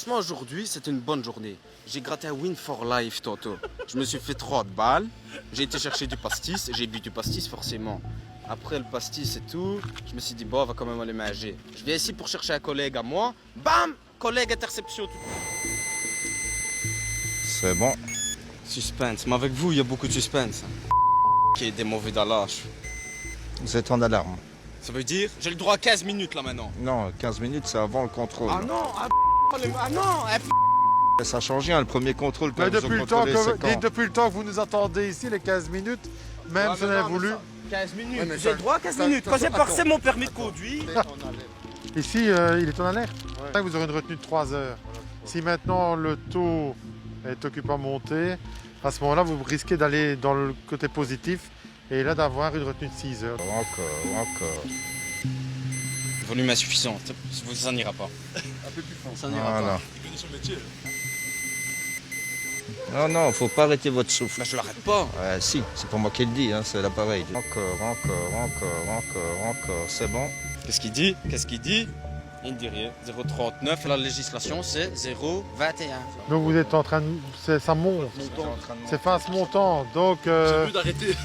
Franchement, aujourd'hui, c'était une bonne journée. J'ai gratté un win for life tantôt. Je me suis fait 30 balles. J'ai été chercher du pastis. J'ai bu du pastis, forcément. Après le pastis et tout, je me suis dit, bon, on va quand même aller manger. Je viens ici pour chercher un collègue à moi. Bam! Collègue interception. C'est bon. Suspense. Mais avec vous, il y a beaucoup de suspense. Qui est des mauvais d'allage. Vous êtes en alarme. Ça veut dire, j'ai le droit à 15 minutes là maintenant. Non, 15 minutes, c'est avant le contrôle. Ah non, ah non, Ça change rien, le premier contrôle quand Mais ils ont depuis le, temps contrôlé, c'est quand depuis le temps que vous nous attendez ici, les 15 minutes, même si on avait voulu. 15 minutes, Ouais, mais j'ai ça- le droit à 15 ça- minutes. ça- Quand j'ai attends. passé mon permis de conduire. Ici, il est en alerte. Vous aurez une retenue de 3 heures. Si maintenant le taux est occupé à monter, à ce moment-là, vous risquez d'aller dans le côté positif et là d'avoir une retenue de 6 heures. Encore. Volume insuffisant, ça n'ira pas. Un peu plus fort. Ça n'ira Voilà. pas. Il connaît son métier. Non, faut pas arrêter votre souffle. Là, je l'arrête pas. Ouais, si, c'est pas moi qui le dis, hein, c'est l'appareil. Encore, c'est bon. Qu'est-ce qu'il dit? Il ne dit rien. 0,39, la législation c'est 0,21. Donc vous êtes en train de... ça monte. C'est face montant. Donc J'ai mieux d'arrêter.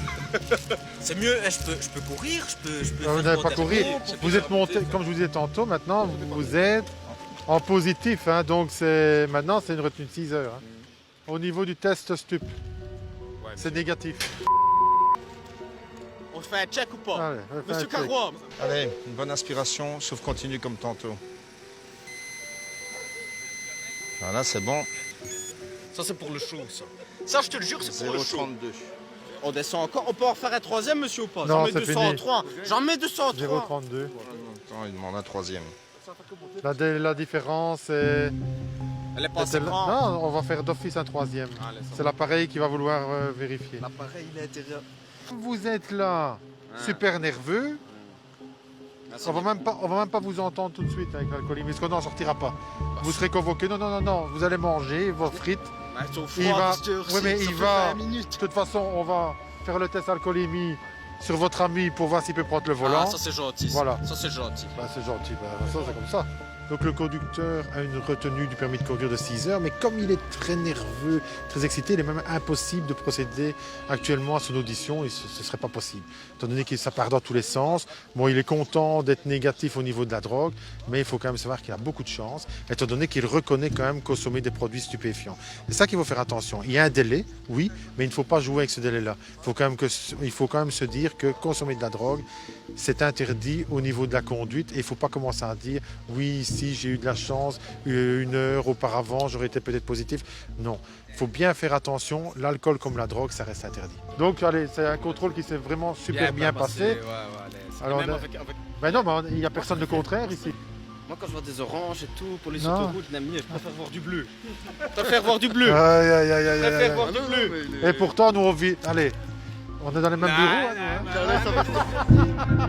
C'est mieux, je peux courir, je peux vous n'avez pas courir. Vous êtes monté, comme je vous disais tantôt, maintenant vous êtes en positif. Hein, donc maintenant c'est une retenue de 6 heures. Hein. Au niveau du test stup, c'est négatif. On fait un check ou pas? Allez, on va faire Monsieur un check. Carrois. Allez, une bonne aspiration, souffle continu comme tantôt. Voilà, c'est bon. Ça c'est pour le show, ça. Ça je te le jure, c'est pour le show. 0,32. On descend encore, on peut en faire un troisième monsieur ou pas? Non, J'en mets c'est 203. J'en mets 203. 0,32. Attends, il demande un troisième. La différence est... Elle est pas assez Non, grande. on va faire d'office un troisième. Allez, ça C'est l'appareil qui va vouloir vérifier. L'appareil il est intérieur. Vous êtes là, super nerveux. On va même pas vous entendre tout de suite avec l'alcoolémie, parce qu'on n'en sortira pas. Vous serez convoqué. Non. Vous allez manger vos frites. Elles sont Il va- froides, oui, mais ça il fait va- 20 minutes. De toute façon, on va faire le test alcoolémie sur votre ami pour voir s'il peut prendre le volant. Ah, ça c'est gentil. Voilà. Ça c'est gentil. Bah, c'est gentil, ça c'est comme ça. Donc le conducteur a une retenue du permis de conduire de 6 heures, mais comme il est très nerveux, très excité, il est même impossible de procéder actuellement à son audition, et ce ne serait pas possible. Étant donné que ça part dans tous les sens, bon, il est content d'être négatif au niveau de la drogue, mais il faut quand même savoir qu'il a beaucoup de chance, étant donné qu'il reconnaît quand même consommer des produits stupéfiants. C'est ça qu'il faut faire attention. Il y a un délai, oui, mais il ne faut pas jouer avec ce délai-là. Il faut quand même se dire que consommer de la drogue, c'est interdit au niveau de la conduite, et il ne faut pas commencer à dire, oui, si j'ai eu de la chance, une heure auparavant, j'aurais été peut-être positif. Non, il faut bien faire attention. L'alcool comme la drogue, ça reste interdit. Donc, allez, c'est un contrôle qui s'est vraiment super bien passé. Alors, Même on a- avec... Ben non, mais il n'y a personne de contraire ici. Moi quand je vois des oranges et tout, pour les Non. autoroutes, j'aime mieux. Je préfère voir du bleu. Je préfère voir du bleu. Aïe, aïe, aïe, aïe, Je aïe, préfère aïe. voir du bleu. Et pourtant, nous, on vit... Allez, on est dans les mêmes bureaux. hein, nous, hein.